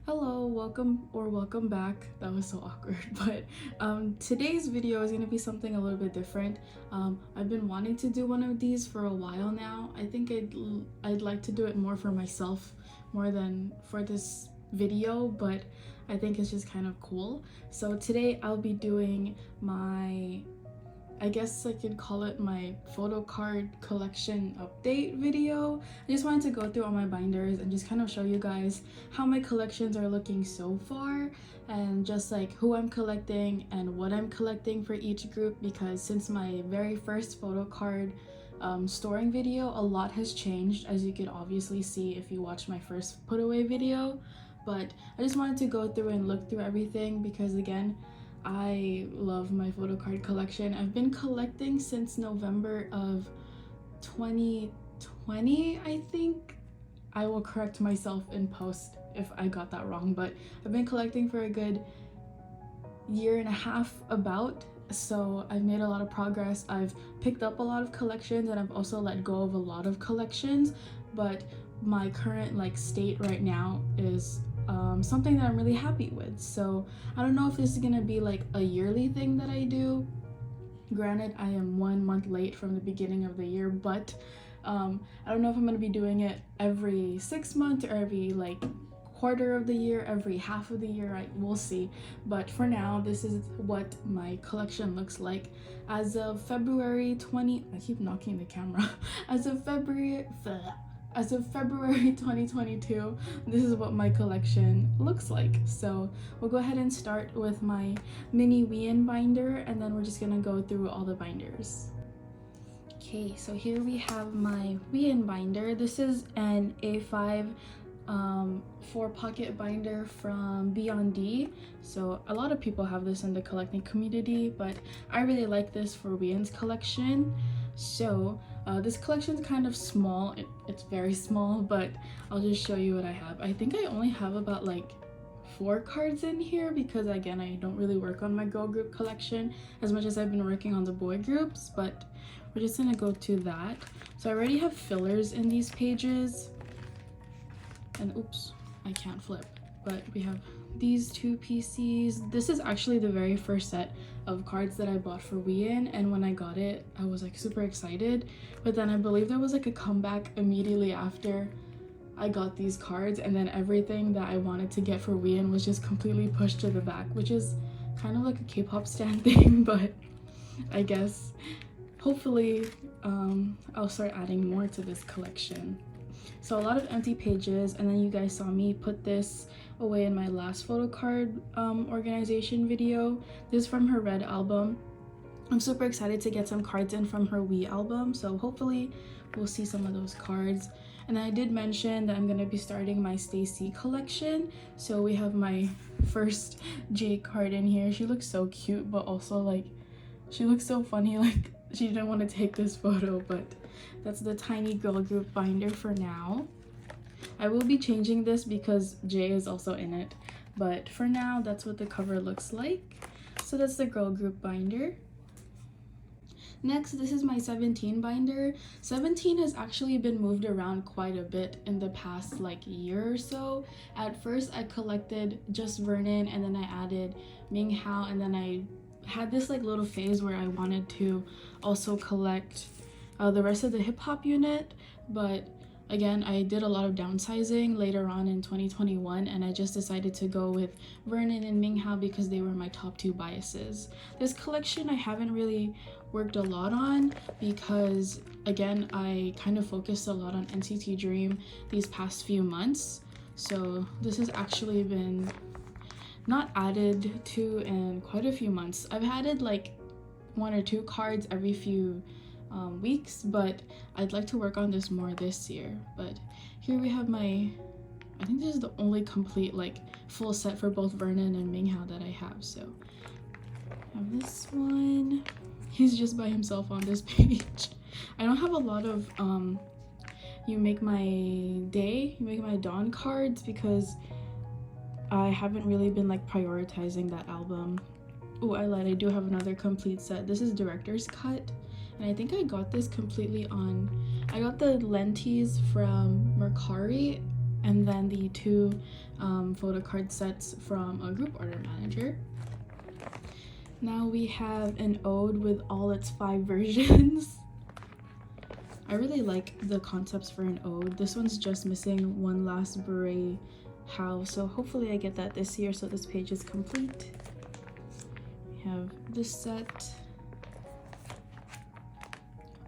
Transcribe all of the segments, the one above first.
Hello, welcome back. That was so awkward, but today's video is going to be something a little bit different. I've been wanting to do one of these for a while now. I think I'd like to do it more for myself more than for this video, but I think it's just kind of cool. So today I'll be doing my, I guess I could call it my photo card collection update video. I just wanted to go through all my binders and just kind of show you guys how my collections are looking so far, and just like who I'm collecting and what I'm collecting for each group, because since my very first photo card storing video, a lot has changed, as you could obviously see if you watched my first put away video. But I just wanted to go through and look through everything because, again, I love my photo card collection. I've been collecting since November of 2020, I think. I will correct myself in post if I got that wrong, but I've been collecting for a good year and a half about. So I've made a lot of progress. I've picked up a lot of collections and I've also let go of a lot of collections, but my current state right now is something that I'm really happy with. So I don't know if this is gonna be like a yearly thing that I do. Granted, I am 1 month late from the beginning of the year, but I don't know if I'm gonna be doing it every 6 months or every quarter of the year, every half of the year. We'll see. But for now, this is what my collection looks like as of February 20. I keep knocking the camera. As of February 2022, this is what my collection looks like. So we'll go ahead and start with my mini Wien binder, and then we're just gonna go through all the binders. Okay, so here we have my Wien binder. This is an A5 4 pocket binder from Beyond D. So a lot of people have this in the collecting community, but I really like this for Wien's collection. So this collection's kind of small. It's very small, but I'll just show you what I have. I think I only have about 4 cards in here because, again, I don't really work on my girl group collection as much as I've been working on the boy groups, but we're just gonna go to that. So I already have fillers in these pages, and oops, I can't flip, but we have these 2 PCs. This is actually the very first set of cards that I bought for Wien, and when I got it, I was super excited, but then I believe there was a comeback immediately after I got these cards, and then everything that I wanted to get for Wien was just completely pushed to the back, which is kind of like a K-pop stan thing, but I guess hopefully I'll start adding more to this collection. So a lot of empty pages, and then you guys saw me put this away in my last photo card organization video. This is from her Red album. I'm super excited to get some cards in from her We album, so hopefully we'll see some of those cards. And I did mention that I'm going to be starting my STAYC collection. So we have my first J card in here. She looks so cute, but also she looks so funny, she didn't want to take this photo, but that's the tiny girl group binder for now. I will be changing this because Jay is also in it, but for now, that's what the cover looks like. So that's the girl group binder. Next, this is my 17 binder. 17 has actually been moved around quite a bit in the past year or so. At first, I collected just Vernon, and then I added Minghao, and then I had this little phase where I wanted to also collect the rest of the hip-hop unit, but again, I did a lot of downsizing later on in 2021, and I just decided to go with Vernon and Minghao because they were my top 2 biases. This collection I haven't really worked a lot on because, again, I kind of focused a lot on NCT Dream these past few months, so this has actually been not added to in quite a few months. I've added 1 or 2 cards every few weeks, but I'd like to work on this more this year. But here we have I think this is the only complete full set for both Vernon and Minghao that I have. So I have this one. He's just by himself on this page. I don't have a lot of you make my dawn cards because I haven't really been prioritizing that album. Oh, I lied, I do have another complete set. This is Director's Cut, and I think I got this completely on, I got the lenties from Mercari and then the two photo card sets from a group order manager. Now we have an ode with all its 5 versions. I really like the concepts for an ode. This one's just missing one last beret house, so hopefully I get that this year so this page is complete. We have this set.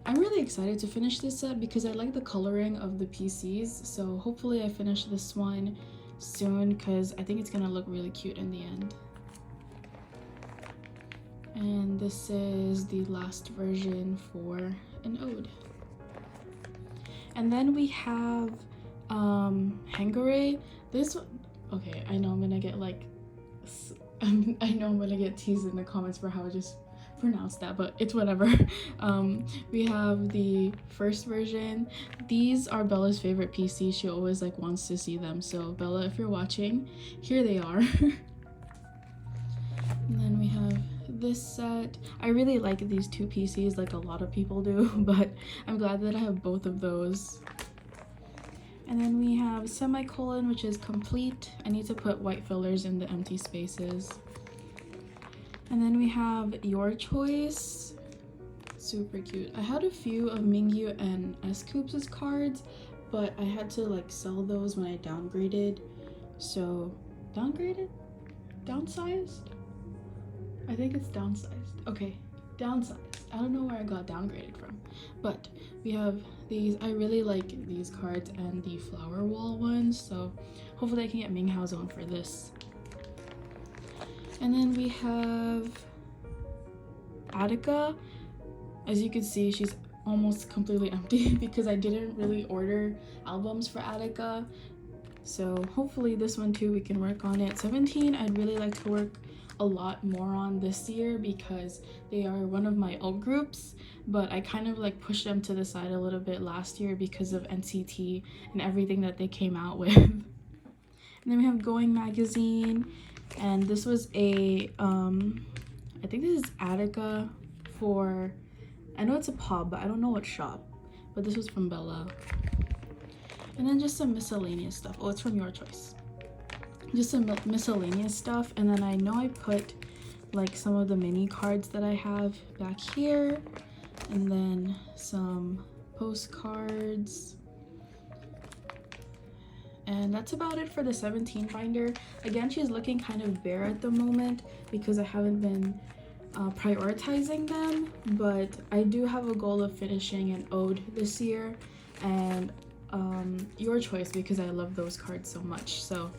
I'm really excited to finish this set because I like the coloring of the PCs, so hopefully I finish this one soon because I think it's gonna look really cute in the end. And this is the last version for an ode. And then we have Hangare. This one, okay, I know I'm gonna get like, I know I'm gonna get teased in the comments for how I just pronounced that, but it's whatever. We have the first version. These are Bella's favorite PC. She always like wants to see them, so Bella, if you're watching, here they are. And then we have this set. I really like these two PCs like a lot of people do, but I'm glad that I have both of those. And then we have semicolon, which is complete. I need to put white fillers in the empty spaces. And then we have Your Choice. Super cute. I had a few of Mingyu and S.Coups' cards, but I had to like sell those when I downgraded. So, downgraded? Downsized? I think it's downsized. Okay, downsized. I don't know where I got downgraded from. But we have these. I really like these cards and the flower wall ones, so hopefully I can get Minghao's on for this. And then we have Attica. As you can see, she's almost completely empty because I didn't really order albums for Attica. So hopefully this one too, we can work on it. 17, I'd really like to work a lot more on this year because they are one of my alt groups, but I kind of like pushed them to the side a little bit last year because of NCT and everything that they came out with. And then we have Going Magazine, and this was a I think this is Attica for, I know it's a pub, but I don't know what shop, but this was from Bella. And then just some miscellaneous stuff. Oh, it's from Your Choice. Just some miscellaneous stuff. And then I know I put like some of the mini cards that I have back here, and then some postcards. And that's about it for the 17 binder. Again, she's looking kind of bare at the moment because I haven't been prioritizing them, but I do have a goal of finishing an ode this year, and Your Choice because I love those cards so much. So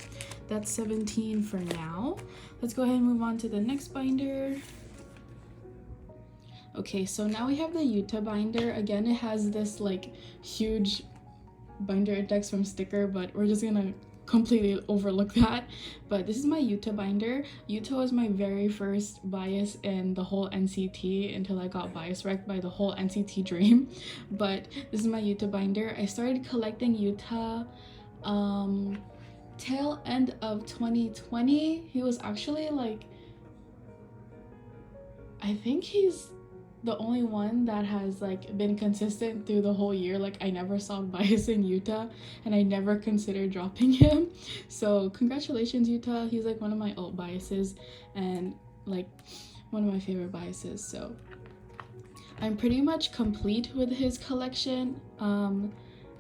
that's 17 for now. Let's go ahead and move on to the next binder. Okay, so now we have the Yuta binder. Again, it has this like huge binder index from sticker, but we're just gonna completely overlook that. But this is my Yuta binder. Yuta was my very first bias in the whole NCT until I got bias wrecked by the whole NCT Dream. But this is my Yuta binder. I started collecting Yuta tail end of 2020. He was actually like, I think he's the only one that has like been consistent through the whole year. Like I never saw bias in Yuta, and I never considered dropping him. So congratulations, Yuta. He's like one of my alt biases and like one of my favorite biases. So I'm pretty much complete with his collection,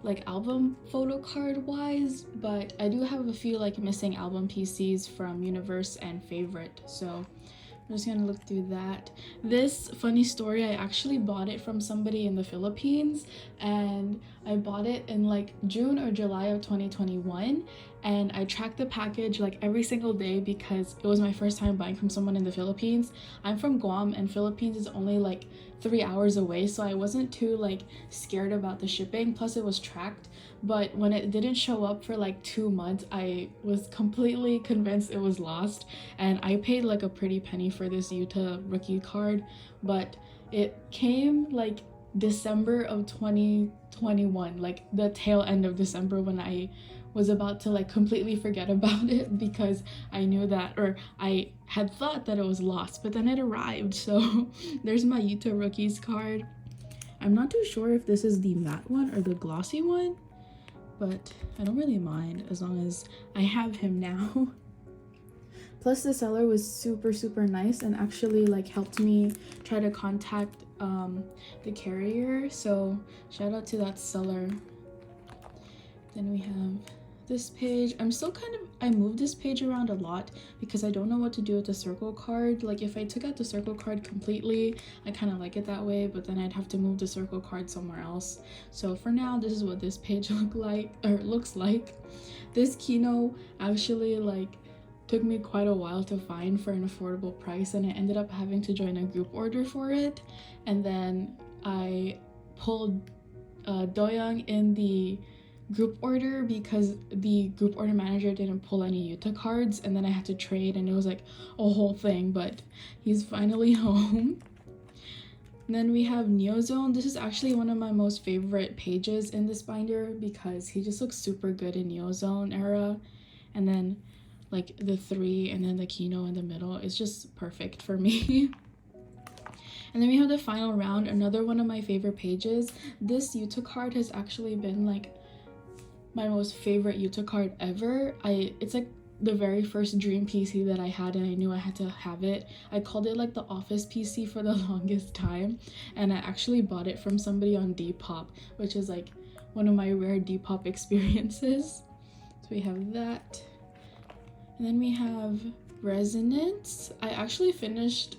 like album photo card wise, but I do have a few like missing album PCs from Universe and Favorite. So I'm just gonna look through that. This funny story, I actually bought it from somebody in the Philippines, and I bought it in like June or July of 2021, and I tracked the package like every single day because it was my first time buying from someone in the Philippines. I'm from Guam, and Philippines is only like 3 hours away, so I wasn't too like scared about the shipping, plus it was tracked. But when it didn't show up for like 2 months, I was completely convinced it was lost, and I paid like a pretty penny for this Yuta rookie card. But it came like December of 2021, like the tail end of December, when I was about to like completely forget about it because I knew that, or I had thought that it was lost, but then it arrived. So there's my Yuta rookies card. I'm not too sure if this is the matte one or the glossy one, but I don't really mind as long as I have him now. Plus the seller was super nice and actually like helped me try to contact the carrier, so shout out to that seller. Then we have this page. I moved this page around a lot because I don't know what to do with the circle card. Like if I took out the circle card completely, I kind of like it that way, but then I'd have to move the circle card somewhere else. So for now, this is what this page looks like. This kino actually like took me quite a while to find for an affordable price, and I ended up having to join a group order for it, and then I pulled Doyoung in the group order because the group order manager didn't pull any Yuta cards, and then I had to trade, and it was like a whole thing, but he's finally home. And then we have Neozone. This is actually one of my most favorite pages in this binder because he just looks super good in Neozone era, and then like the 3 and then the kino in the middle is just perfect for me. And then we have the final round, another one of my favorite pages. This Yuta card has actually been like my most favorite Yuta card ever. It's like the very first Dream PC that I had, and I knew I had to have it. I called it like the office PC for the longest time, and I actually bought it from somebody on Depop, which is like one of my rare Depop experiences. So we have that. And then we have Resonance. I actually finished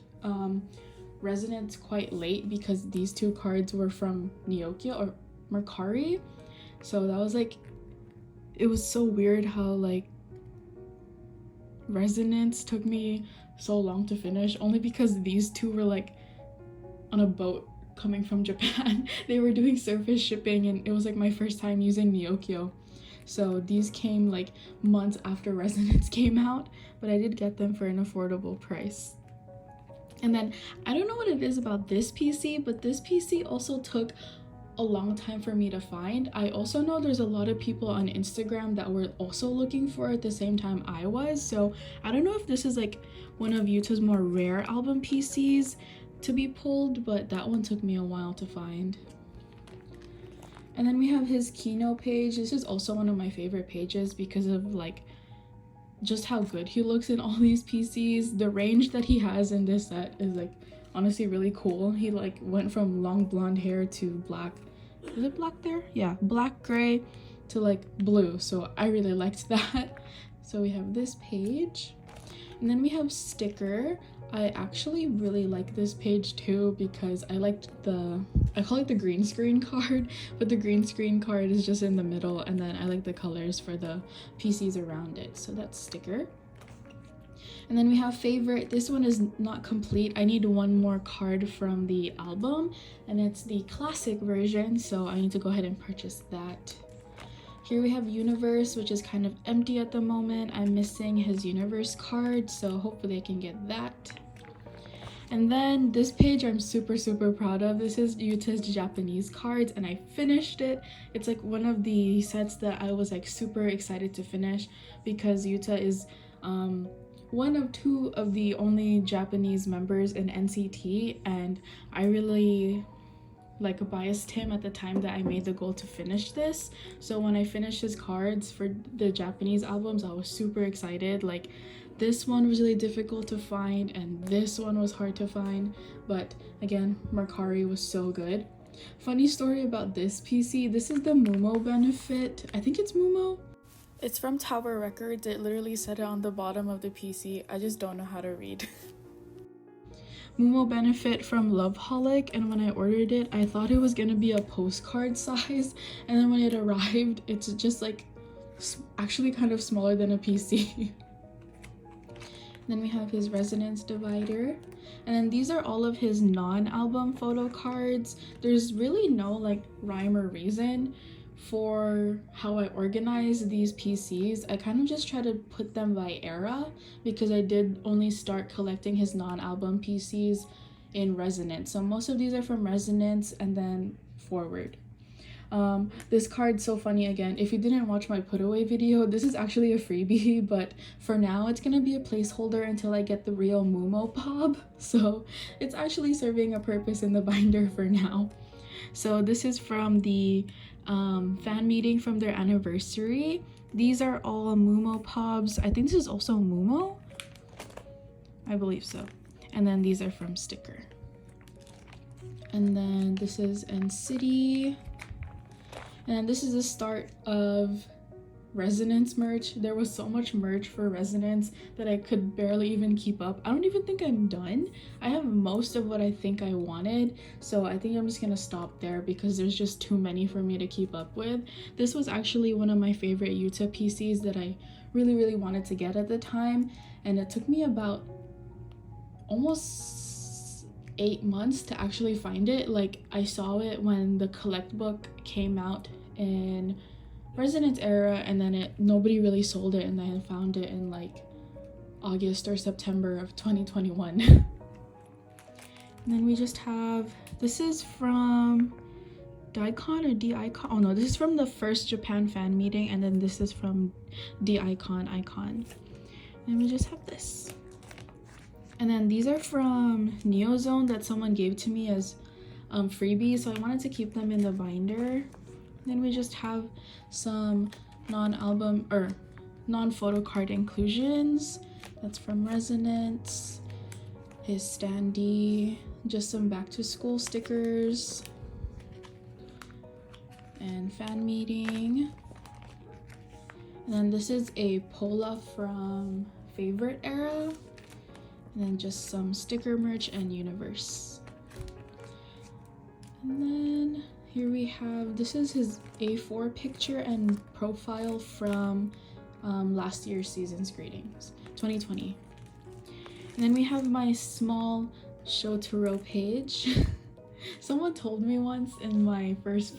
Resonance quite late because these 2 cards were from Neokyo or Mercari. So that was like, it was so weird how like Resonance took me so long to finish, only because these 2 were like on a boat coming from Japan. They were doing surface shipping, and it was like my first time using Neokyo. So these came like months after Resonance came out, but I did get them for an affordable price. And then I don't know what it is about this PC, but this PC also took a long time for me to find. I also know there's a lot of people on Instagram that were also looking for it at the same time I was, so I don't know if this is like one of Yuta's more rare album PCs to be pulled, but that one took me a while to find. And then we have his kino page. This is also one of my favorite pages because of like just how good he looks in all these PCs. The range that he has in this set is like honestly really cool. He like went from long blonde hair to black, is it black there? Yeah, black, gray to like blue, so I really liked that. So we have this page, and then we have sticker. I actually really like this page too because I liked I call it the green screen card, but the green screen card is just in the middle, and then I like the colors for the PCs around it. So that's sticker. And then we have favorite. This one is not complete. I need one more card from the album, and it's the classic version, so I need to go ahead and purchase that. Here we have Universe, which is kind of empty at the moment. I'm missing his Universe card, so hopefully I can get that. And then this page I'm super proud of. This is Yuta's Japanese cards, and I finished it. It's like one of the sets that I was like super excited to finish because Yuta is one of 2 of the only Japanese members in NCT, and I really like biased him at the time that I made the goal to finish this. So when I finished his cards for the Japanese albums, I was super excited. Like this one was really difficult to find, and this one was hard to find, but again, Mercari was so good. Funny story about this PC, this is the Mumo benefit. I think it's Mumo. It's from Tower Records. It literally said it on the bottom of the PC. I just don't know how to read. Mumo benefit from Loveholic, and when I ordered it, I thought it was gonna be a postcard size, and then when it arrived, it's just like actually kind of smaller than a PC. Then we have his resonance divider, and then these are all of his non-album photo cards. There's really no like rhyme or reason for how I organize these PCs. I kind of just try to put them by era because I did only start collecting his non-album PCs in Resonance. So most of these are from Resonance and then forward. This card's so funny. Again, if you didn't watch my put away video, this is actually a freebie, but for now it's gonna be a placeholder until I get the real Mumo Pob, so it's actually serving a purpose in the binder for now. So this is from the fan meeting from their anniversary. These are all Mumo Pobs. I think this is also Mumo. I believe so. And then these are from Sticker. And then this is NCT. And this is the start of Resonance merch. There was so much merch for Resonance that I could barely even keep up. I don't even think I'm done. I have most of what I think I wanted, so I think I'm just gonna stop there because there's just too many for me to keep up with. This was actually one of my favorite Yuta PCs that I really wanted to get at the time, and it took me about almost 8 months to actually find it. Like, I saw it when the collect book came out in Resonance era, and then nobody really sold it, and I found it in like August or September of 2021. And then we just have, this is from Daikon or D-Icon. Oh no, this is from the first Japan fan meeting, and then this is from D-Icon Icon. And we just have this. And then these are from Neozone that someone gave to me as freebies, so I wanted to keep them in the binder. Then we just have some non-album or non-photo card inclusions. That's from Resonance, his standee, just some back to school stickers, and fan meeting. And then this is a Pola from Favorite era, and then just some sticker merch and universe. And then here we have, this is his A4 picture and profile from last year's season's greetings, 2020. And then we have my small Shotaro page. Someone told me once in my first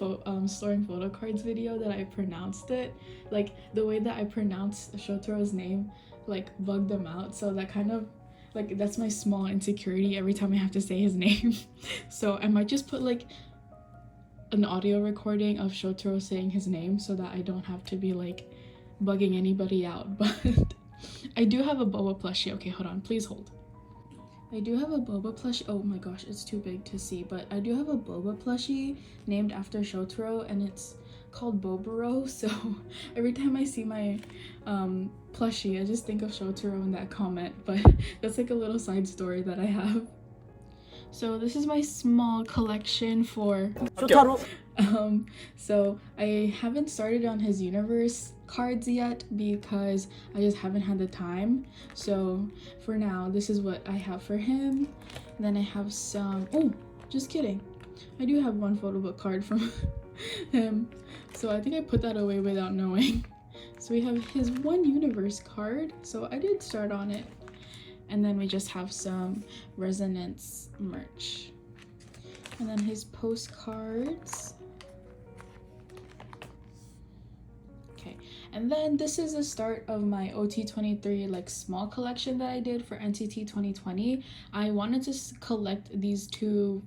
storing photo cards video that I pronounced it, like the way that I pronounced Shotaro's name like bugged them out, so that kind of like, that's my small insecurity every time I have to say his name. So I might just put like an audio recording of Shotaro saying his name so that I don't have to be like bugging anybody out. But I do have a boba plushie. Okay, hold on, please hold. I do have a boba plushie. Oh my gosh, it's too big to see, but I do have a boba plushie named after Shotaro, and it's called Boboro. So every time I see my plushie, I just think of Shotaro in that comment. But that's like a little side story that I have. So this is my small collection for Shotaro. So I haven't started on his universe cards yet because I just haven't had the time. So for now, this is what I have for him. And then I have some, oh, just kidding, I do have one photo book card from him, so I think I put that away without knowing. So we have his one universe card, so I did start on it. And then we just have some Resonance merch. And then his postcards. Okay, and then this is the start of my OT23 like small collection that I did for NCT 2020. I wanted to collect these two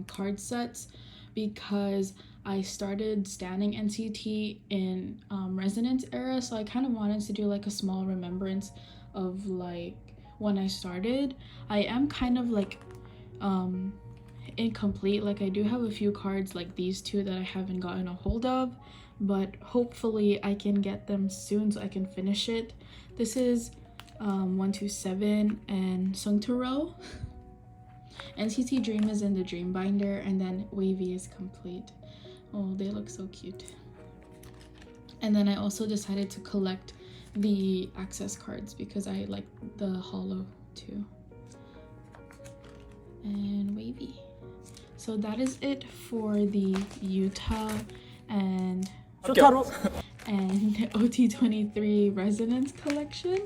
card sets because I started standing NCT in Resonance era, so I kind of wanted to do like a small remembrance of like when I started. I am kind of like incomplete. Like, I do have a few cards like these two that I haven't gotten a hold of, but hopefully I can get them soon so I can finish it. This is 127 and Sungtaro. NCT Dream is in the Dream binder, and then Wavy is complete. Oh, they look so cute. And then I also decided to collect the access cards because I like the hollow too. And Wavy. So that is it for the Yuta and Shotaro and OT23 Resonance collection.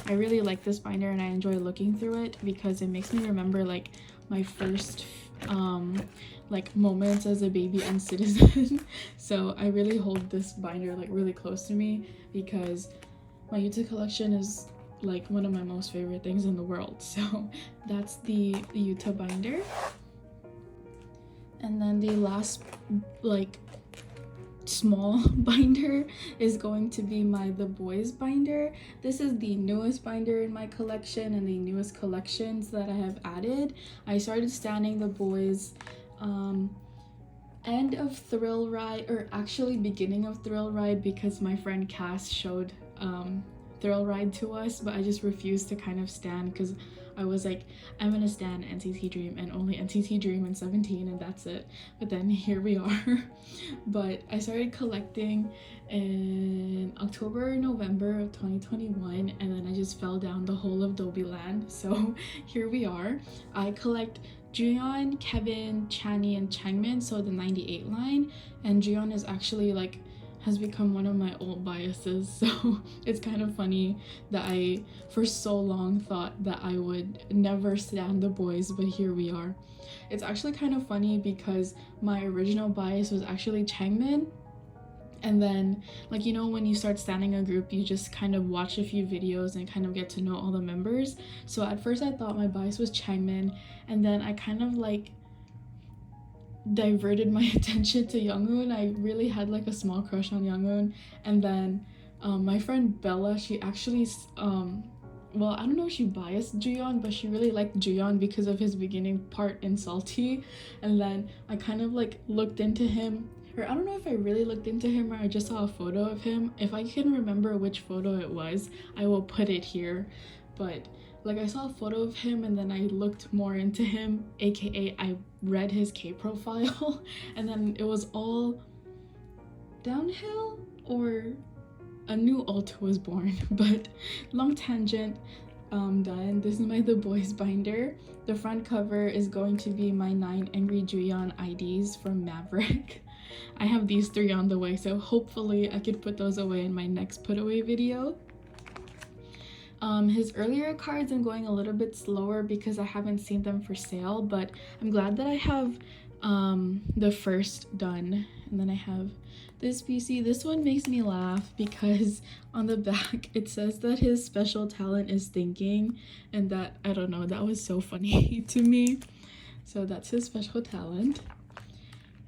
I really like this binder and I enjoy looking through it because it makes me remember like my first like moments as a baby and citizen. So I really hold this binder like really close to me because my Yuta collection is like one of my most favorite things in the world. So that's the Yuta binder. And then the last like small binder is going to be the Boyz binder. This is the newest binder in my collection and the newest collections that I have added. I started standing the Boyz end of Thrill Ride, or actually beginning of Thrill Ride, because my friend Cass showed Thrill Ride to us, but I just refused to kind of stand because I was like, I'm gonna stand NCT Dream and only NCT Dream and 17 and that's it. But then here we are. But I started collecting in October, November of 2021, and then I just fell down the whole of Dobie Land. So here we are. I collect Juyeon, Kevin, Channy, and Changmin, so the 98 line, and Juyeon is actually like has become one of my old biases, so it's kind of funny that I for so long thought that I would never stand the boys, but here we are. It's actually kind of funny because my original bias was actually Changmin, and then like, you know, when you start standing a group, you just kind of watch a few videos and kind of get to know all the members. So at first I thought my bias was Changmin, and then I kind of like diverted my attention to Younghoon. I really had like a small crush on Younghoon, and then my friend Bella, she actually well, I don't know if she biased Juyeon, but she really liked Juyeon because of his beginning part in Salty, and then I kind of like looked into him, or I don't know if I really looked into him or I just saw a photo of him. If I can remember which photo it was, I will put it here. But like, I saw a photo of him and then I looked more into him, aka I read his K profile, and then it was all downhill, or a new alt was born. But long tangent, done. This is my The Boyz binder. The front cover is going to be my 9 Angry Juyeon IDs from Maverick. I have these 3 on the way, so hopefully I could put those away in my next put away video. His earlier cards I'm going a little bit slower because I haven't seen them for sale, but I'm glad that I have the first done. And then I have this PC. This one makes me laugh because on the back it says that his special talent is thinking, and that, I don't know, that was so funny to me. So that's his special talent.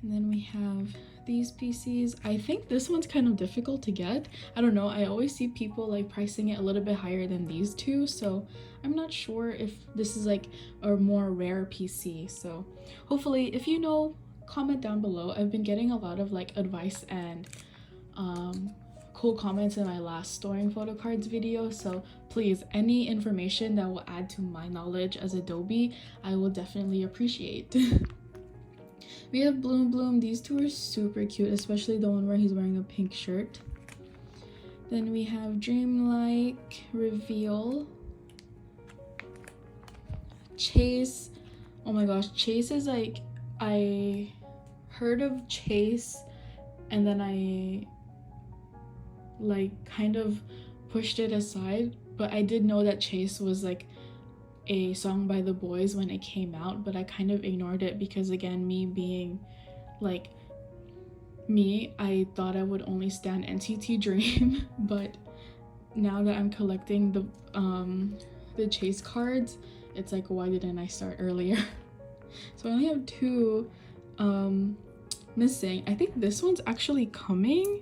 And then we have these PCs. I think this one's kind of difficult to get. I don't know, I always see people like pricing it a little bit higher than these two, so I'm not sure if this is like a more rare PC. So hopefully, if you know, comment down below. I've been getting a lot of like advice and cool comments in my last storing photo cards video, so please, any information that will add to my knowledge as a Dobie, I will definitely appreciate. We have Bloom Bloom. These two are super cute, especially the one where he's wearing a pink shirt. Then we have Dreamlike, Reveal, Chase. Oh my gosh, Chase is like, I heard of Chase and then I like kind of pushed it aside, but I did know that Chase was like a song by the Boyz when it came out, but I kind of ignored it because, again, me being like me, I thought I would only stand NCT Dream. But now that I'm collecting the Chase cards, it's like, why didn't I start earlier? So I only have 2 missing. I think this one's actually coming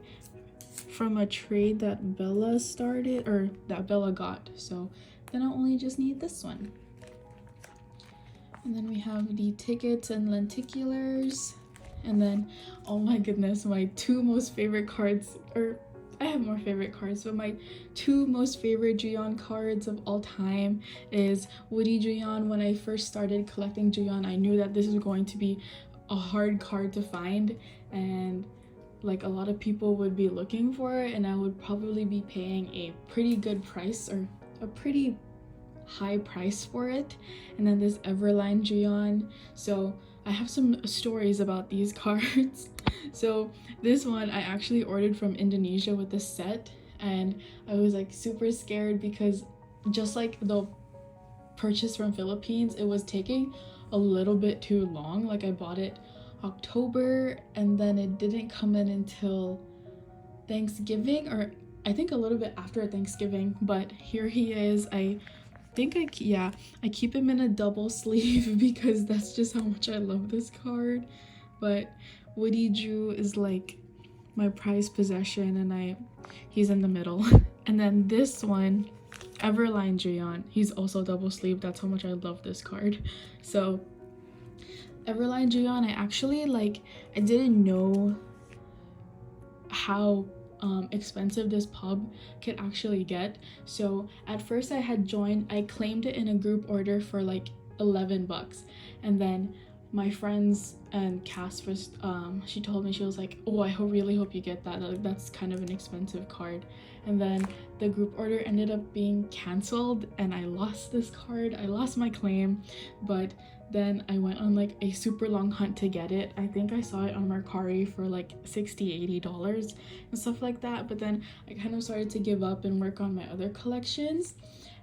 from a trade that Bella started, or that Bella got, so then I'll only just need this one. And then we have the tickets and lenticulars, and then, oh my goodness, my 2 most favorite cards, or I have more favorite cards, but my 2 most favorite Juyeon cards of all time is Woody Juyeon. When I first started collecting Juyeon, I knew that this was going to be a hard card to find, and like a lot of people would be looking for it, and I would probably be paying a pretty good price, or a pretty high price for it. And then this Everline Juyeon. So I have some stories about these cards. So this one I actually ordered from Indonesia with the set, and I was like super scared because just like the purchase from Philippines, it was taking a little bit too long. Like, I bought it October and then it didn't come in until Thanksgiving, or I think a little bit after Thanksgiving. But here he is. I think I keep him in a double sleeve because that's just how much I love this card. But Woody Ju is like my prized possession, and he's in the middle. And then this one, Everline Juyeon, he's also double sleeve. That's how much I love this card. So Everline Juyeon, I actually I didn't know how expensive this pub could actually get. So at first I claimed it in a group order for like $11, and then my friends and Cass was she told me, she was like, oh, I really hope you get that, like, that's kind of an expensive card. And then the group order ended up being canceled and I lost this card. I lost my claim, but then I went on like a super long hunt to get it. I think I saw it on Mercari for like $60-$80 and stuff like that, but then I kind of started to give up and work on my other collections.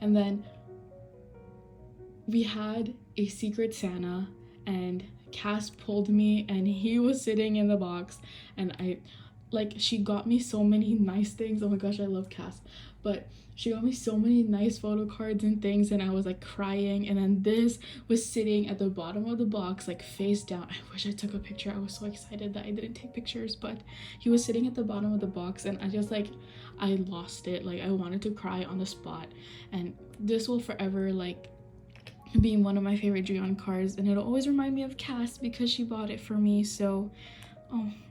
And then we had a Secret Santa and Cass pulled me and he was sitting in the box, and she got me so many nice things. Oh my gosh, I love Cass. But she got me so many nice photo cards and things, and I was like crying. And then this was sitting at the bottom of the box, like face down. I wish I took a picture. I was so excited that I didn't take pictures, but he was sitting at the bottom of the box and I lost it. Like, I wanted to cry on the spot. And this will forever being one of my favorite Juyeon cards, and it'll always remind me of Cass because she bought it for me. So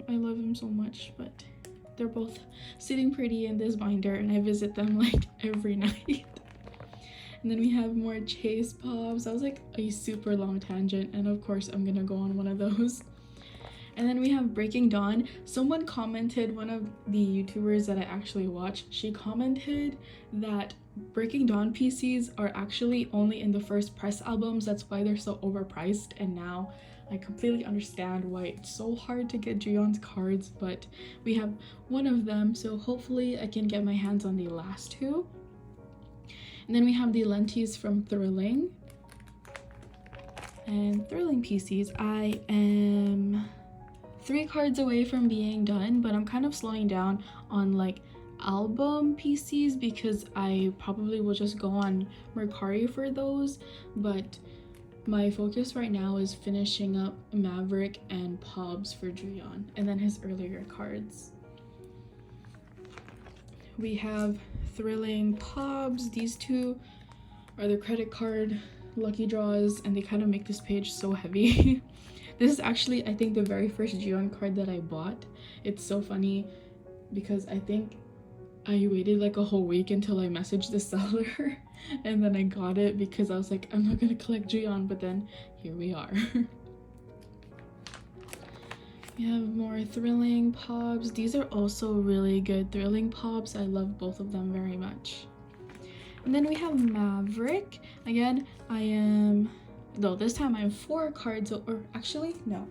I love him so much. But they're both sitting pretty in this binder and I visit them like every night. And then we have more Chase Pops. That was like a super long tangent, and of course I'm gonna go on one of those. And then we have Breaking Dawn. Someone commented, one of the YouTubers that I actually watch, she commented that Breaking Dawn PCs are actually only in the first press albums. That's why they're so overpriced. And now I completely understand why it's so hard to get Juyeon's cards, but we have one of them, so hopefully I can get my hands on the last two. And then we have the Lenties from Thrilling. And Thrilling PCs, I am 3 cards away from being done, but I'm kind of slowing down on album PCs because I probably will just go on Mercari for those. But my focus right now is finishing up Maverick and Pobs for Juyeon, and then his earlier cards. We have Thrilling Pobs. These two are the credit card lucky draws, and they kind of make this page so heavy. This is actually, I think, the very first Juyeon card that I bought. It's so funny because I think I waited like a whole week until I messaged the seller and then I got it because I was like, I'm not gonna collect Juyeon, but then here we are. We have more Thrilling Pops. These are also really good Thrilling Pops. I love both of them very much. And then we have Maverick. Again, this time I'm 4 cards, or actually, no.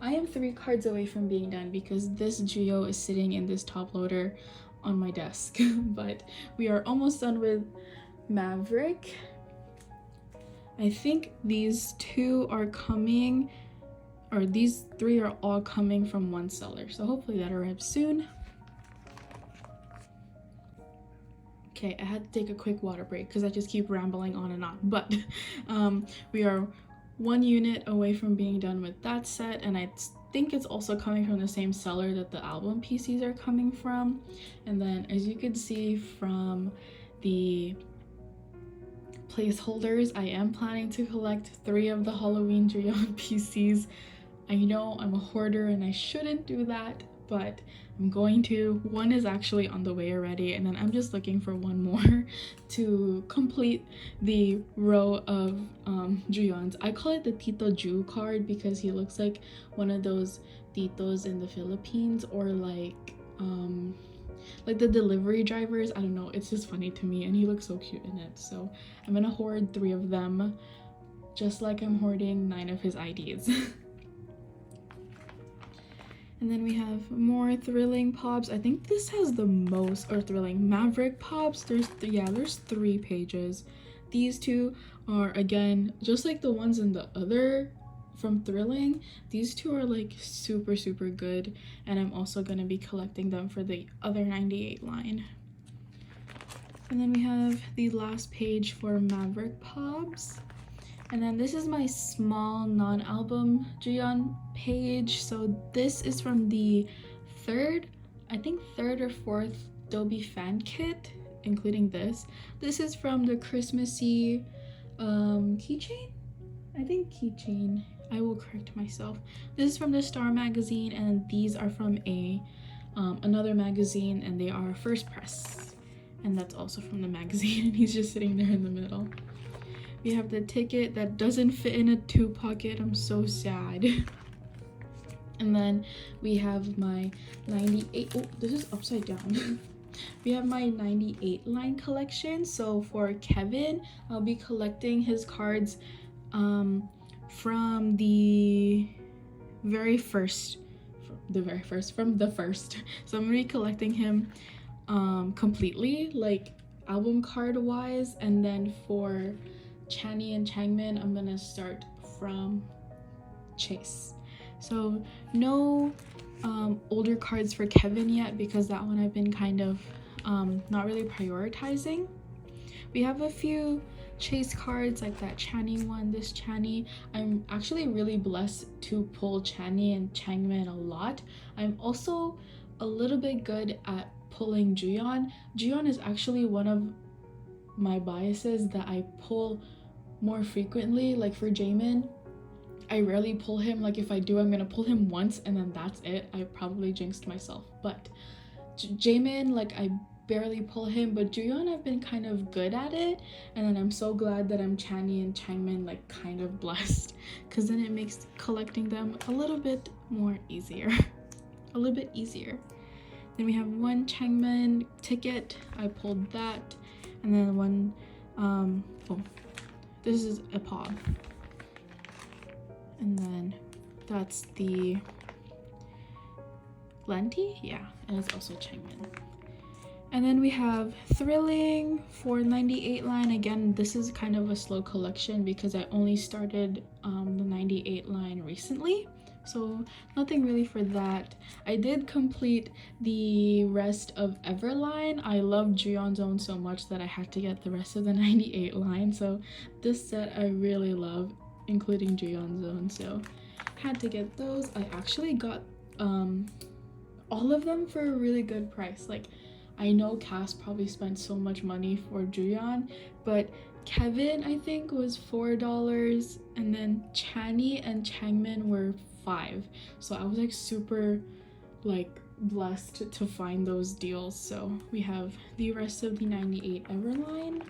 I am 3 cards away from being done because this Juyo is sitting in this top loader on my desk. But we are almost done with Maverick. I think these 2 are coming, or these 3 are all coming from one seller. So hopefully that arrives soon. Okay, I had to take a quick water break because I just keep rambling on and on. But we are 1 unit away from being done with that set, and I think it's also coming from the same seller that the album PCs are coming from. And then as you can see from the placeholders, I am planning to collect 3 of the Halloween Juyeon PCs. I know I'm a hoarder and I shouldn't do that, but I'm going to. 1 is actually on the way already, and then I'm just looking for 1 more to complete the row of Juyeons. I call it the Tito Ju card because he looks like one of those titos in the Philippines, or like the delivery drivers. I don't know, it's just funny to me, and he looks so cute in it. So I'm gonna hoard 3 of them, just like I'm hoarding 9 of his IDs. And then we have more Thrilling Pops. I think this has the most, or Thrilling Maverick Pops. There's 3 pages. These 2 are, again, just like the ones in the other from Thrilling. These 2 are like super good, and I'm also gonna be collecting them for the other 98 line. And then we have the last page for Maverick Pops. And then this is my small non-album Juyeon page. So this is from the third or fourth Dobby fan kit, including this. This is from the Christmassy keychain? I think keychain. I will correct myself. This is from the Star magazine, and these are from another magazine, and they are first press. And that's also from the magazine, and he's just sitting there in the middle. We have the ticket that doesn't fit in a 2 pocket. I'm so sad. And then we have my 98. Oh, this is upside down. We have my 98 line collection. So for Kevin, I'll be collecting his cards from the first. So I'm gonna be collecting him completely, like album card wise, and then for Channy and Changmin, I'm gonna start from Chase. So no older cards for Kevin yet, because that one I've been kind of not really prioritizing. We have a few Chase cards, like that Channy one, this Channy. I'm actually really blessed to pull Channy and Changmin a lot. I'm also a little bit good at pulling Juyeon. Juyeon is actually one of my biases that I pull more frequently. Like for Jaemin, I rarely pull him. Like if I do, I'm gonna pull him once and then that's it. I probably jinxed myself. But Jaemin, like I barely pull him, but Juyeon I've been kind of good at it, and then I'm so glad that I'm Channy and Changmin like kind of blessed, because then it makes collecting them a little bit more easier. A little bit easier. Then we have one Changmin ticket, I pulled that, and then one oh, this is a paw, and then that's the Lenti, yeah, and it's also Changmin. And then we have Thrilling for 98 line. Again, this is kind of a slow collection because I only started the 98 line recently, so nothing really for that. I did complete the rest of Everline. I love Juyeon Zone so much that I had to get the rest of the 98 line, so this set I really love, including Juyeon Zone, so had to get those. I actually got all of them for a really good price. Like, I know Cass probably spent so much money for Juyeon, but Kevin I think was $4, and then Channy and Changmin were $5. So I was like super like blessed to find those deals. So we have the rest of the 98 Everline.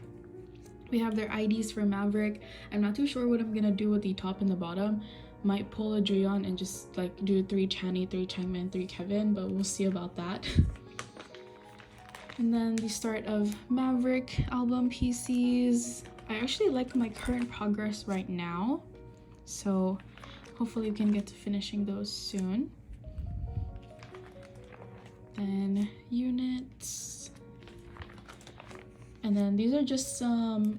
We have their IDs for Maverick. I'm not too sure what I'm gonna do with the top and the bottom. Might pull a Juyeon and just like do 3 Channy, 3 Changmin, 3 Kevin, but we'll see about that. And then the start of Maverick album PCs. I actually like my current progress right now, so hopefully we can get to finishing those soon. Then units. And then these are just some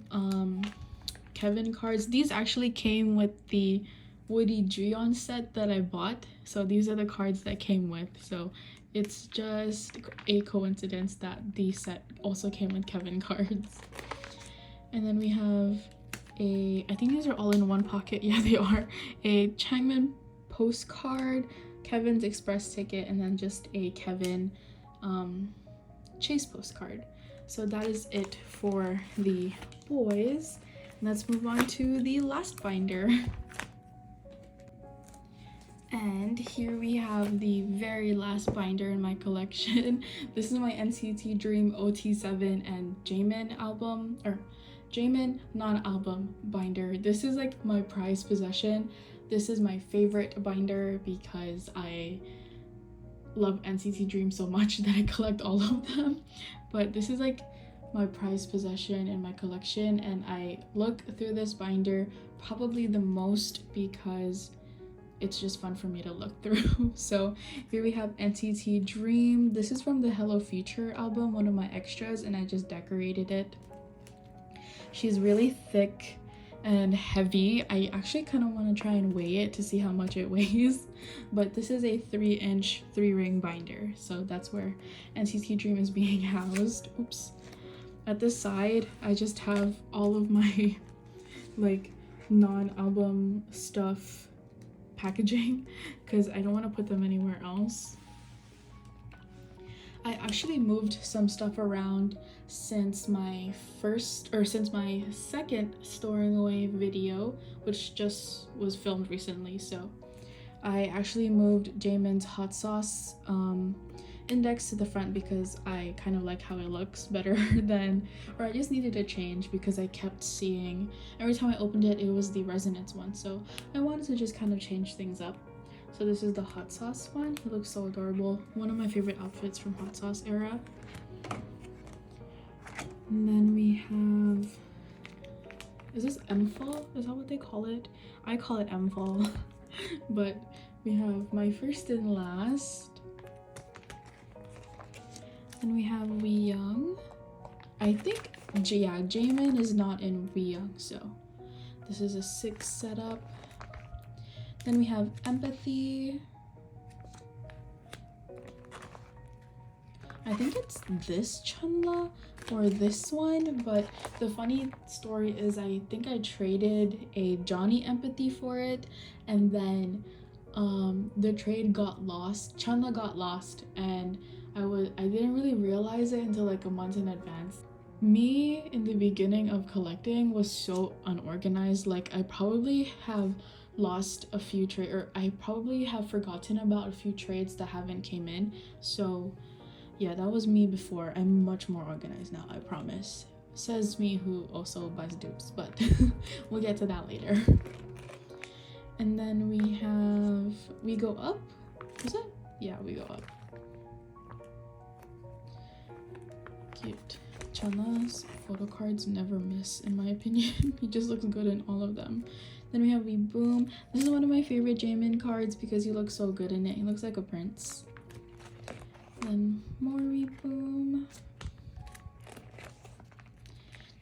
Kevin cards. These actually came with the Woody Juyeon set that I bought, so these are the cards that came with. So it's just a coincidence that the set also came with Kevin cards. And then we have I think these are all in one pocket. Yeah, they are. A Changmin postcard, Kevin's express ticket, and then just a Kevin Chase postcard. So that is it for the boys. Let's move on to the last binder. And here we have the very last binder in my collection. This is my NCT Dream OT7 and Jaemin album, or Jaemin non-album binder. This is like my prized possession. This is my favorite binder because I love NCT Dream so much that I collect all of them. But this is like my prized possession in my collection, and I look through this binder probably the most because it's just fun for me to look through. So here we have NCT Dream. This is from the Hello Future album, one of my extras, and I just decorated it. She's really thick and heavy. I actually kind of want to try and weigh it to see how much it weighs, but this is a 3-inch 3-ring binder, so that's where NCT Dream is being housed. Oops. At the side, I just have all of my like non-album stuff packaging because I don't want to put them anywhere else. I actually moved some stuff around since my second storing away video, which just was filmed recently. So I actually moved Jaemin's hot sauce index to the front because I kind of like how it looks better than, or I just needed a change because I kept seeing every time I opened it, it was the resonance one. So I wanted to just kind of change things up. So this is the hot sauce one. It looks so adorable. One of my favorite outfits from hot sauce era. And then we have, is this M-fall? Is that what they call it? I call it M-fall. But we have My First and Last. And we have We Young. I think, yeah, Jaemin is not in We Young, so this is a 6 setup. Then we have Empathy. I think it's this Chunla or this one, but the funny story is I think I traded a Johnny Empathy for it, and then the trade got lost. Chunla got lost, and I didn't really realize it until like a month in advance. Me in the beginning of collecting was so unorganized. Like I probably have lost a few trades, or I probably have forgotten about a few trades that haven't came in. So yeah, that was me before. I'm much more organized now, I promise. Says me who also buys dupes, but we'll get to that later. And then we go up. Is it? Yeah, we go up. Cute. Chunla's photo cards never miss, in my opinion. He just looks good in all of them. Then we have We Boom. This is one of my favorite Jaemin cards because he looks so good in it. He looks like a prince. Then more We Boom.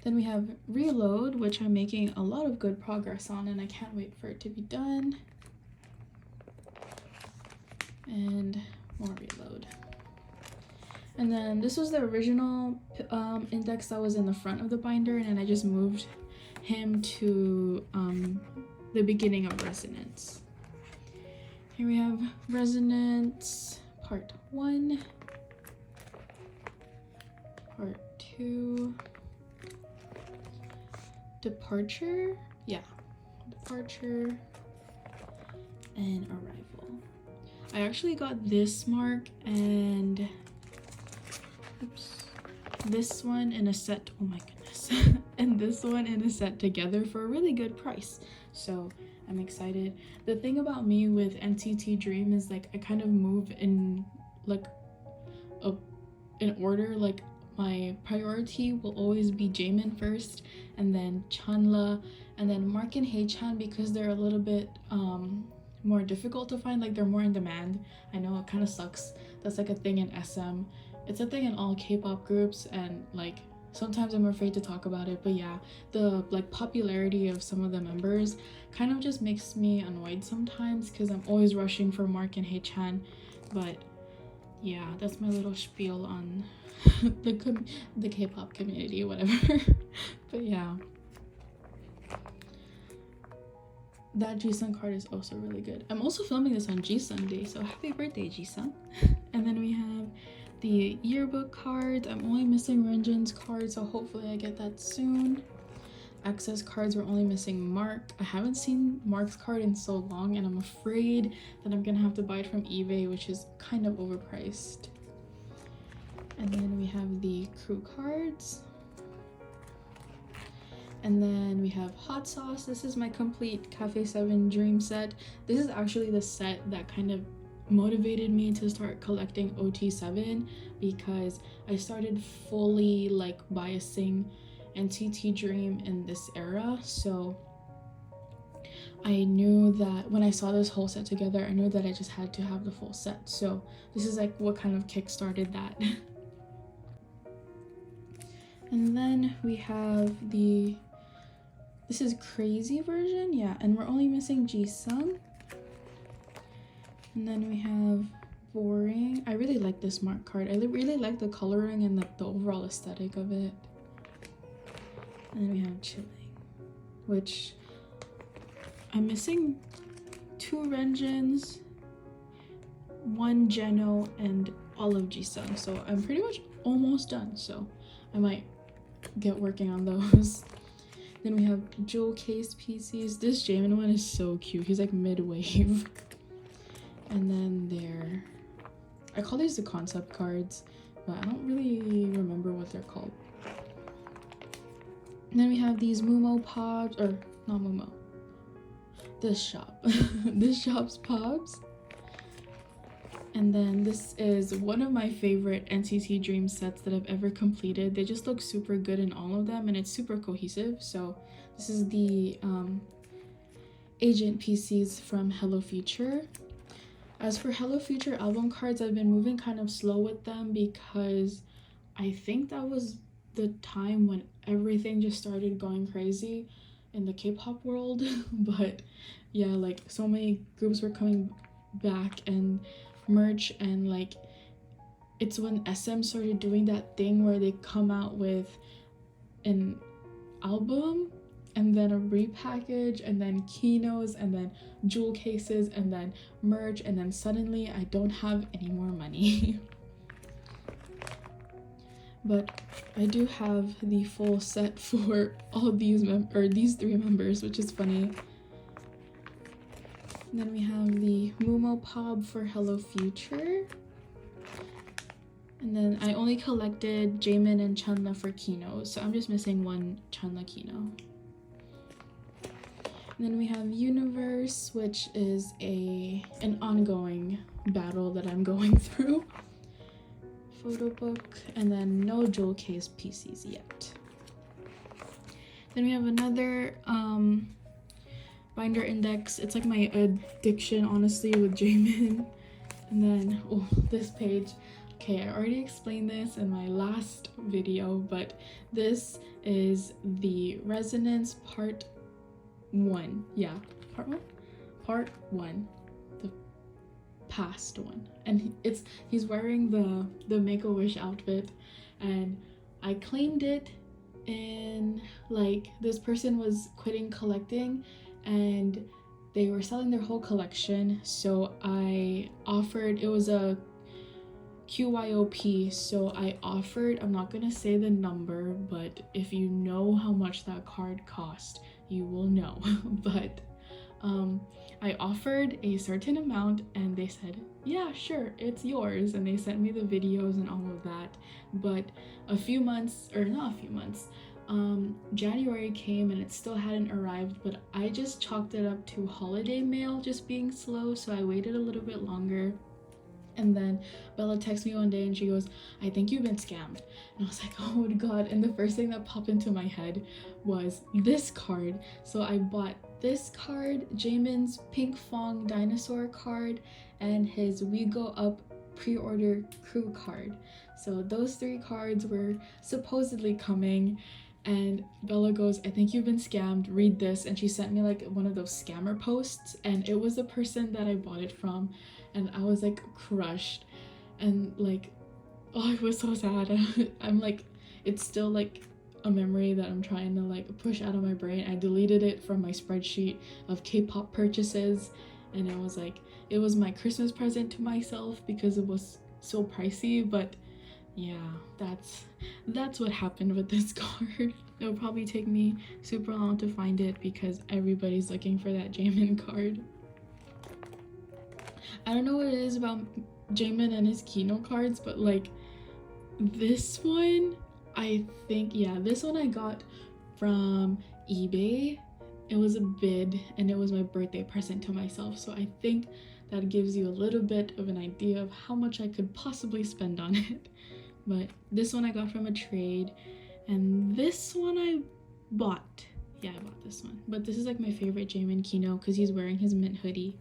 Then we have Reload, which I'm making a lot of good progress on, and I can't wait for it to be done. And more Reload. And then this was the original index that was in the front of the binder, and then I just moved him to the beginning of Resonance. Here we have Resonance Part 1, Part 2, Departure, yeah, Departure, and Arrival. I actually got this mark and this one in a set, oh my goodness, and this one in a set together for a really good price, so I'm excited. The thing about me with NCT Dream is like I kind of move in like in order. Like my priority will always be Jaemin first, and then Chunla, and then Mark and Haechan, because they're a little bit more difficult to find. Like they're more in demand. I know it kind of sucks. That's like a thing in SM. It's a thing in all K-pop groups, and like sometimes I'm afraid to talk about it, but yeah, the like popularity of some of the members kind of just makes me annoyed sometimes because I'm always rushing for Mark and Haechan. But yeah, that's my little spiel on the K-pop community, whatever. But yeah, that Jisung card is also really good. I'm also filming this on Jisung Day, so happy birthday, Jisung. And then we have the yearbook cards. I'm only missing Renjin's card, so hopefully I get that soon. Access cards, we're only missing Mark. I haven't seen Mark's card in so long, and I'm afraid that I'm gonna have to buy it from eBay, which is kind of overpriced. And then we have the crew cards. And then we have Hot Sauce. This is my complete Cafe 7 Dream set. This is actually the set that kind of motivated me to start collecting OT7, because I started fully like biasing NCT Dream in this era. So I knew that when I saw this whole set together, I knew that I just had to have the full set. So this is like what kind of kickstarted that. And then we have this is Crazy version, yeah, and we're only missing Jisung. And then we have Boring. I really like this Mark card. I really like the coloring and the overall aesthetic of it. And then we have Chilling, which I'm missing 2 Renjins, 1 Geno, and all of Jisung, so I'm pretty much almost done, so I might get working on those. Then we have jewel case PCs. This Jamin one is so cute. He's like mid-wave. And then there, I call these the concept cards, but I don't really remember what they're called. And then we have these Mumo pops, or not Mumo, this shop. This shop's pops. And then this is one of my favorite NCT Dream sets that I've ever completed. They just look super good in all of them, and it's super cohesive. So this is the Agent PCs from Hello Future. As for Hello Future album cards, I've been moving kind of slow with them because I think that was the time when everything just started going crazy in the K-pop world. But yeah, like so many groups were coming back and merch, and like it's when SM started doing that thing where they come out with an album and then a repackage and then keynotes and then jewel cases and then merch, and then suddenly I don't have any more money. But I do have the full set for all these these three members, which is funny. And then we have the Mumo Pop for Hello Future. And then I only collected Jaemin and Chunla for Kino, so I'm just missing one Chunla Kino. And then we have Universe, which is an ongoing battle that I'm going through. Photo book, and then no jewel case PCs yet. Then we have another binder index. It's like my addiction, honestly, with Jaemin. And then, oh, this page. Okay, I already explained this in my last video, but this is the Resonance Part 1. Yeah, Part 1? Part 1. The past one. And he's wearing the Make-A-Wish outfit, and I claimed it, and like this person was quitting collecting and they were selling their whole collection, so I offered, it was a QYOP, so I offered, I'm not gonna say the number, but if you know how much that card cost, you will know. But I offered a certain amount and they said, yeah, sure, it's yours, and they sent me the videos and all of that. But January came and it still hadn't arrived, but I just chalked it up to holiday mail just being slow, so I waited a little bit longer. And then Bella texts me one day and she goes, I think you've been scammed. And I was like, oh my god. And the first thing that popped into my head was this card. So I bought this card, Jaemin's Pink Fong dinosaur card, and his We Go Up pre-order crew card. So those three cards were supposedly coming, and Bella goes, I think you've been scammed, read this. And she sent me like one of those scammer posts, and it was the person that I bought it from. And I was like crushed, and like, oh, it was so sad. I'm like, it's still like a memory that I'm trying to like push out of my brain. I deleted it from my spreadsheet of K-pop purchases, and it was like, it was my Christmas present to myself because it was so pricey. But yeah, that's what happened with this card. It'll probably take me super long to find it because everybody's looking for that Jaemin card. I don't know what it is about Jaemin and his Kino cards, but like this one, I think, yeah, this one I got from eBay. It was a bid and it was my birthday present to myself, so I think that gives you a little bit of an idea of how much I could possibly spend on it. But this one I got from a trade, and this one I bought. Yeah, I bought this one. But this is like my favorite Jaemin Kino because he's wearing his mint hoodie.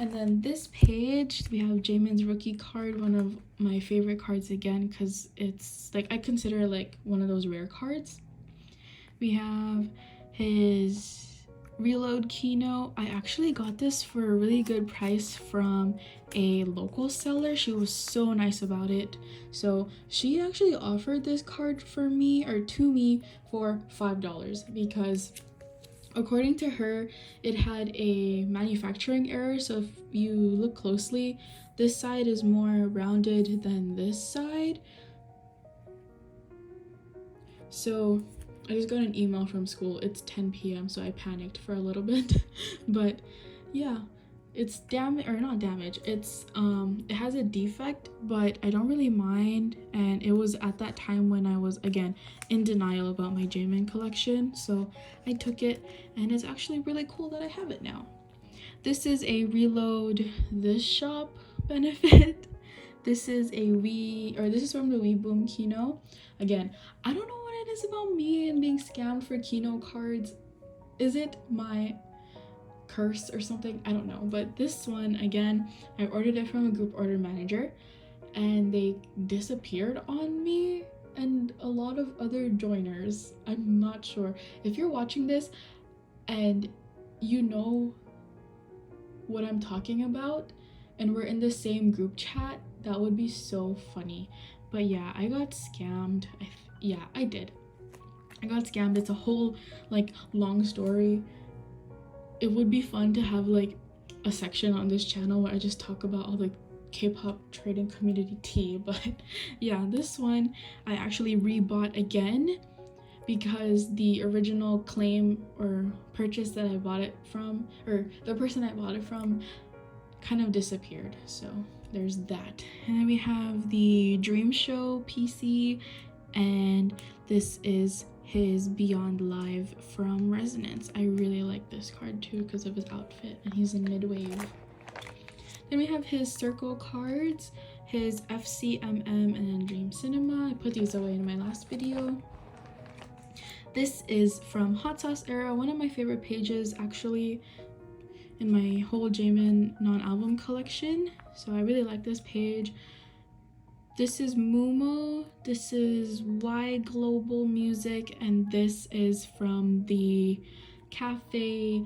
And then this page, we have Jaemin's rookie card, one of my favorite cards again, because it's like, I consider it like one of those rare cards. We have his Reload Kino. I actually got this for a really good price from a local seller. She was so nice about it. So she actually offered this card for me, or to me, for $5 because according to her, it had a manufacturing error. So if you look closely, this side is more rounded than this side. So I just got an email from school. It's 10 p.m. so I panicked for a little bit. But yeah, it's damage, or not damage, it's it has a defect, but I don't really mind. And it was at that time when I was again in denial about my Jaemin collection, so I took it, and it's actually really cool that I have it now. This is a reload this shop benefit. This is this is from the We Boom Kino. Again, I don't know what it is about me and being scammed for Kino cards. Is it my curse or something? I don't know. But this one, again, I ordered it from a group order manager, and they disappeared on me and a lot of other joiners. I'm not sure. If you're watching this and you know what I'm talking about and we're in the same group chat, that would be so funny. But yeah, I got scammed. I did. I got scammed. It's a whole like long story. It would be fun to have like a section on this channel where I just talk about all the K-pop trading community tea. But yeah, this one I actually rebought again because the original claim or purchase that I bought it from, or the person I bought it from, kind of disappeared. So there's that. And then we have the Dream Show PC, and this is his Beyond Live from Resonance. I really like this card too because of his outfit, and he's in mid-wave. Then we have his circle cards, his FCMM, and then Dream Cinema. I put these away in my last video. This is from Hot Sauce Era, one of my favorite pages actually in my whole Jaemin non-album collection. So I really like this page. This is Mumo, this is Y Global Music, and this is from the Cafe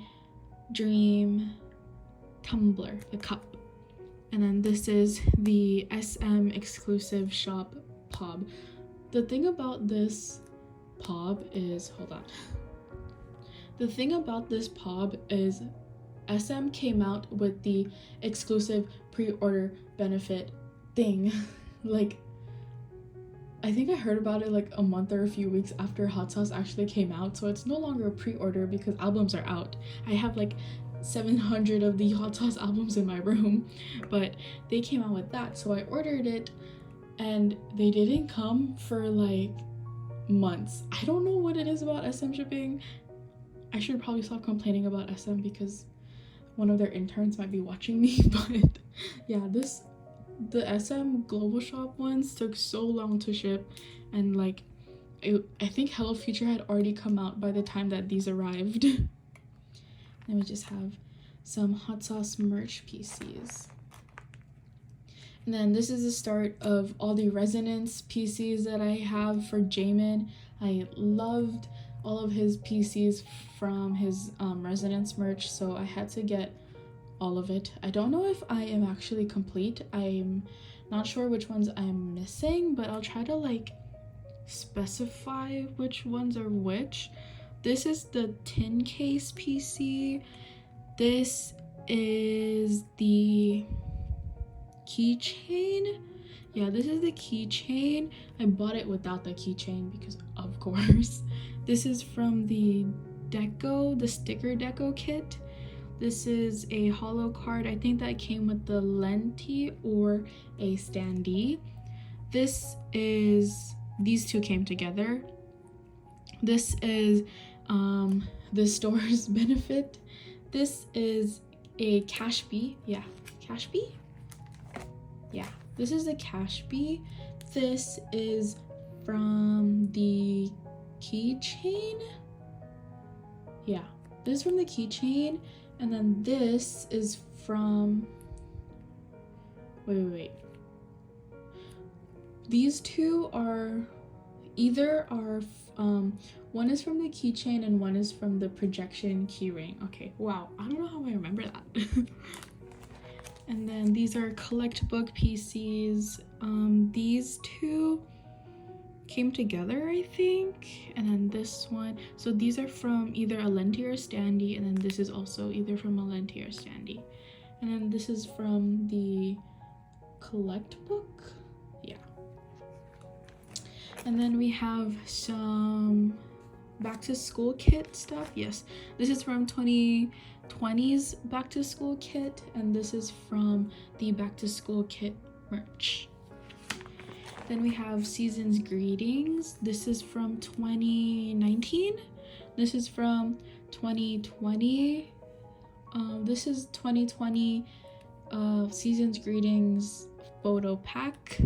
Dream tumbler, the cup. And then this is the SM exclusive shop POB. The thing about this POB is, hold on. The thing about this POB is SM came out with the exclusive pre-order benefit thing. Like, I think I heard about it like a month or a few weeks after Hot Sauce actually came out, so it's no longer a pre-order because albums are out. I have like 700 of the Hot Sauce albums in my room, but they came out with that, so I ordered it and they didn't come for like months. I don't know what it is about SM shipping. I should probably stop complaining about SM because one of their interns might be watching me. But yeah, the SM global shop ones took so long to ship, and like I think Hello Future had already come out by the time that these arrived. Then we just have some Hot Sauce merch PCs. And then this is the start of all the Resonance PCs that I have for Jaemin. I loved all of his PCs from his Resonance merch, so I had to get all of it. I don't know if I am actually complete. I'm not sure which ones I'm missing, but I'll try to like specify which ones are which. This is the tin case PC. This is the keychain. Yeah, this is the keychain. I bought it without the keychain because of course. This is from the deco, the sticker deco kit. This is a holo card. I think that came with the lenti or a standee. These two came together. This is the store's benefit. This is a cash bee. Yeah, cash bee? Yeah, this is a cash bee. This is from the keychain. Yeah, this is from the keychain. And then this is from, wait. These two are one is from the keychain and one is from the projection keyring. Okay, wow, I don't know how I remember that. And then these are collect book PCs. These two came together, I think. And then this one, so these are from either a lenti or a standee, and then this is also either from a lenti or standee. And then this is from the collect book. Yeah. And then we have some back to school kit stuff. Yes, this is from 2020's back to school kit, and this is from the back to school kit merch. Then we have Season's Greetings. This is from 2019. This is from 2020. This is 2020 Season's Greetings photo pack.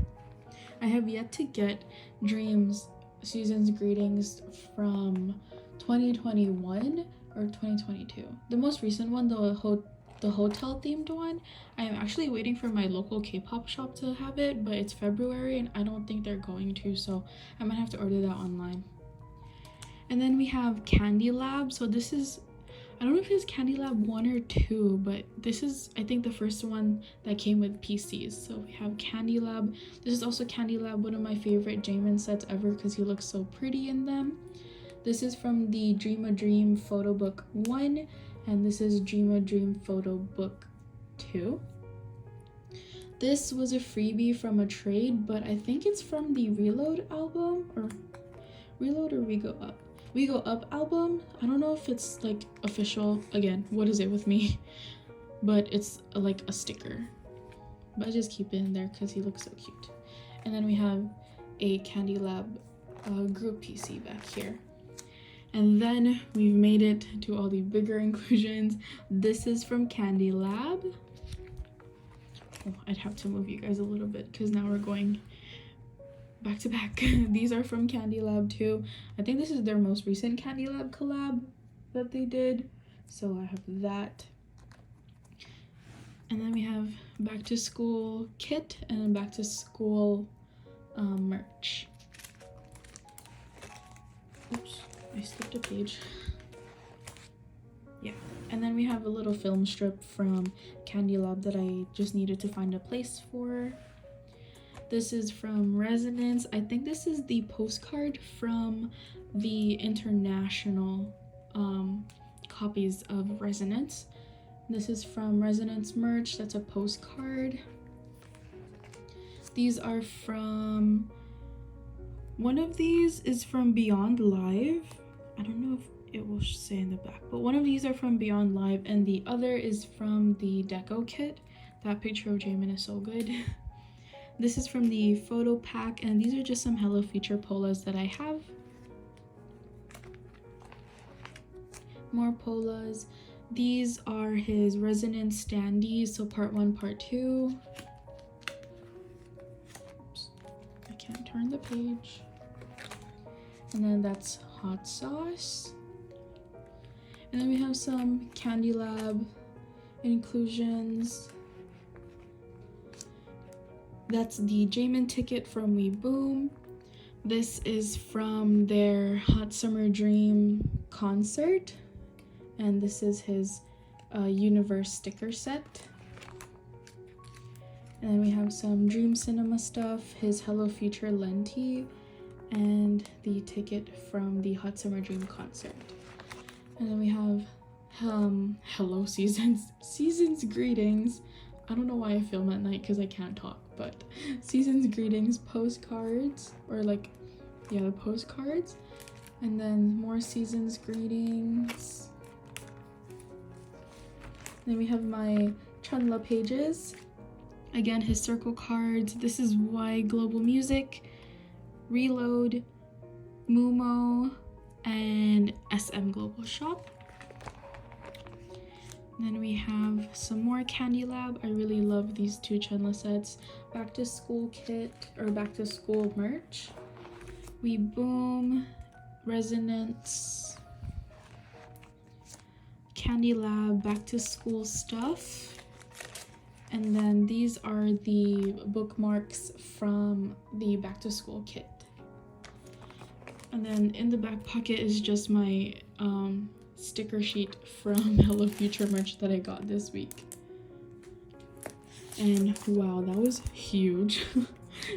I have yet to get Dream's Season's Greetings from 2021 or 2022. The most recent one, the hotel themed one, I am actually waiting for my local K-pop shop to have it, but it's February and I don't think they're going to, so I might have to order that online. And then we have Candy Lab. So this is, I don't know if it's Candy Lab 1 or 2, but this is, I think, the first one that came with PCs. So we have Candy Lab. This is also Candy Lab, one of my favorite Jaemin sets ever because he looks so pretty in them. This is from the Dream a Dream photo book 1, and this is Dream a Dream photo book 2. This was a freebie from a trade, but I think it's from the Reload album, or Reload or We Go Up. We Go Up album. I don't know if it's like official. Again, what is it with me? But it's like a sticker. But I just keep it in there because he looks so cute. And then we have a Candy Lab group PC back here. And then we've made it to all the bigger inclusions. This is from Candy Lab. Oh, I'd have to move you guys a little bit because now we're going back to back. These are from Candy Lab too. I think this is their most recent Candy Lab collab that they did. So I have that. And then we have back to school kit and back to school merch. Oops, I slipped a page. Yeah, and then we have a little film strip from Candy Lab that I just needed to find a place for. This is from Resonance. I think this is the postcard from the international copies of Resonance. This is from Resonance merch. That's a postcard. These are from, one of these is from Beyond Live. I don't know if it will say in the back, but one of these are from Beyond Live and the other is from the Deco kit. That picture of Jaemin is so good. This is from the photo pack, and these are just some Hello Future polas that I have. More polas. These are his Resonance standees, so part 1, part 2. Oops, I can't turn the page. And then that's hot sauce. And then we have some Candy Lab inclusions. That's the Jaemin ticket from We Boom. This is from their Hot Summer Dream concert. And this is his Universe sticker set. And then we have some Dream Cinema stuff, his Hello Future lenti, and the ticket from the Hot Summer Dream concert. And then we have Hello Season's Greetings. I don't know why I film at night because I can't talk, but Season's Greetings postcards, or like, yeah, the postcards. And then more Season's Greetings. Then we have my Chunla pages. Again, his circle cards. This is Y Global Music, Reload, Mumo, and SM Global Shop. And then we have some more Candy Lab. I really love these two Chunla sets. Back to school kit, or back to school merch. We Boom, Resonance, Candy Lab, back to school stuff. And then these are the bookmarks from the back to school kit. And then in the back pocket is just my sticker sheet from Hello Future merch that I got this week. And wow, that was huge.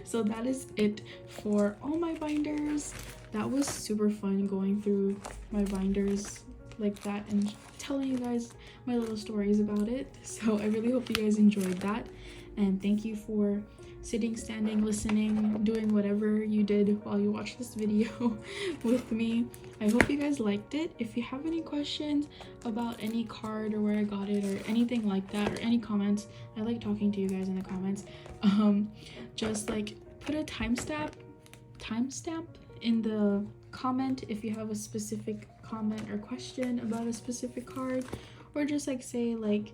So that is it for all my binders. That was super fun going through my binders like that and telling you guys my little stories about it. So I really hope you guys enjoyed that. And thank you for sitting, standing, listening, doing whatever you did while you watched this video with me. I hope you guys liked it. If you have any questions about any card or where I got it or anything like that, or any comments, I like talking to you guys in the comments. Just like put a timestamp in the comment if you have a specific comment or question about a specific card, or just like say like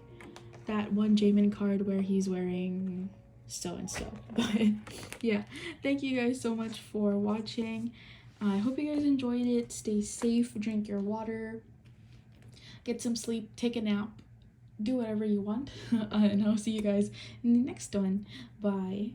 that one Jaemin card where he's wearing so and so. But yeah, thank you guys so much for watching. I hope you guys enjoyed it. Stay safe, drink your water, get some sleep, take a nap, do whatever you want. And I'll see you guys in the next one. Bye.